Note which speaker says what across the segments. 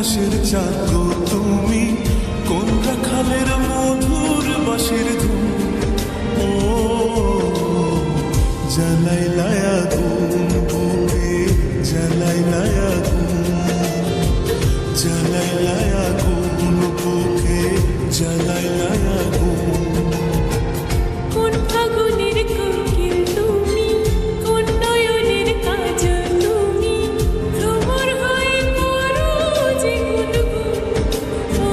Speaker 1: আকাশের চাঁদ গো তুমি, কোন রাখালের মধুর বাঁশির ধুম। ও জ্বালাইলায় আগুন বুকে, জ্বালাইলায় আগুন, জ্বালাইলায় আগুন বুকে, জ্বালাইলায় আগুন।
Speaker 2: কোন ফাগুনের কোকিল তুমি, কোন নয়নের কাজল তুমি, ভ্রমর হয়ে করো যে গুনগুন। ও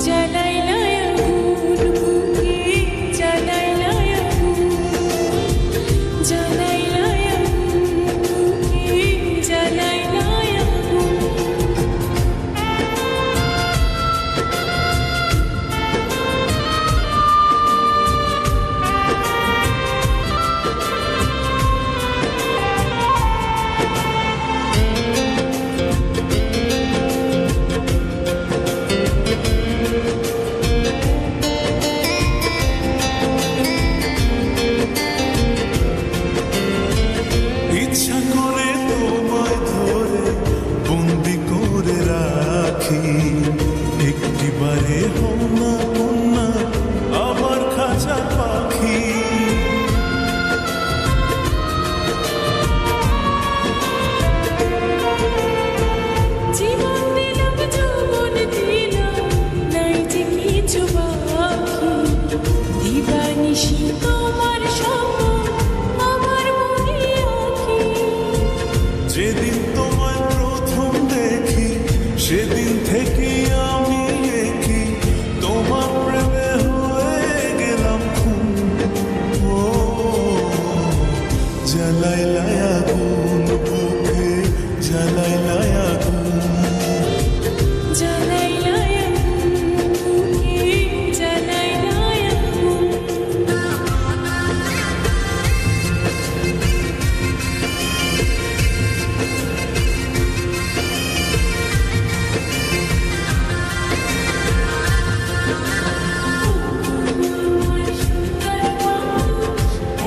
Speaker 2: জ্বালাইলায় আগুন বুকে, জ্বালাইলায় আগুন, জ্বালাইলায় আগুন বুকে, জ্বালাইলায় আগুন।
Speaker 1: ইচ্ছা করে তোমায় ধরে বন্দি করে রাখি, একটিবারে হও না কন্যা আমার খাঁচা পাখি।
Speaker 2: জীবন দিলাম যৌবন দিলাম, নাই যে কিছু বাকি। দিবানিশি তোমার স্বপ্ন আমার মনে আঁকি।
Speaker 1: যেদিন তোমায় প্রথম দেখি সেদিন থেকে আমি একি, তোমার প্রেমে হয়ে গেলাম খুন। ও জ্বালাইলায় আগুন বুকে, জ্বালাইলায় আগুন,
Speaker 2: জ্বালাইলায় আগুন বুকে, জ্বালাইলায় আগুন।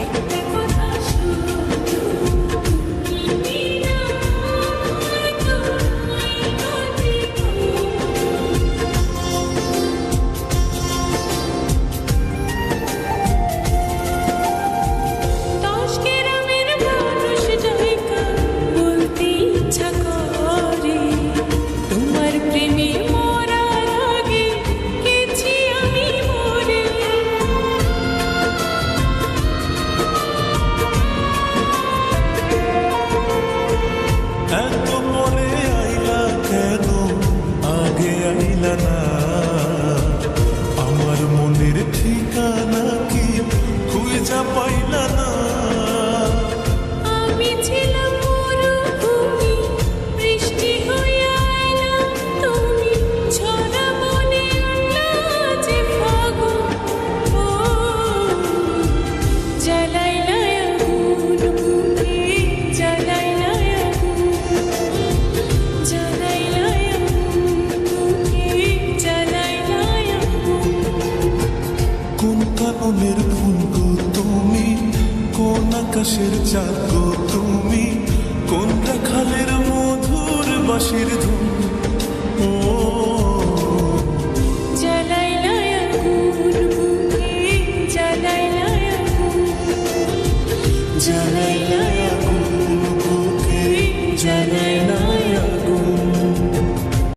Speaker 2: একটা কথা শুধু, তুমি না তোমায় গতি। দশ গ্রামের মানুষ যাইকা বলতে ইচ্ছা করে, তোমার প্রেমে মরার আগে গেছি আমি মরে।
Speaker 1: এত পরে আইলা কেন, আগে আইলা না? আমার মনের ঠিকানা কি খুঁজা পাইলা না?
Speaker 2: আমি ছিলাম মরুভূমি, বৃষ্টি হয়ে আইলা তুমি, ঝরা মনে আনলা যে ফাগুন। ও জ্বালাইলায় আগুন বুকে, জ্বালাইলায় আগুন, জ্বালাইলায় আগুন বুকে, জ্বালাইলায় আগুন।
Speaker 1: কোন কাননের ফুল গো তুমি, কোন আকাশের চাঁদ গো তুমি, কোন রাখালের মধুর বাঁশির ধুম।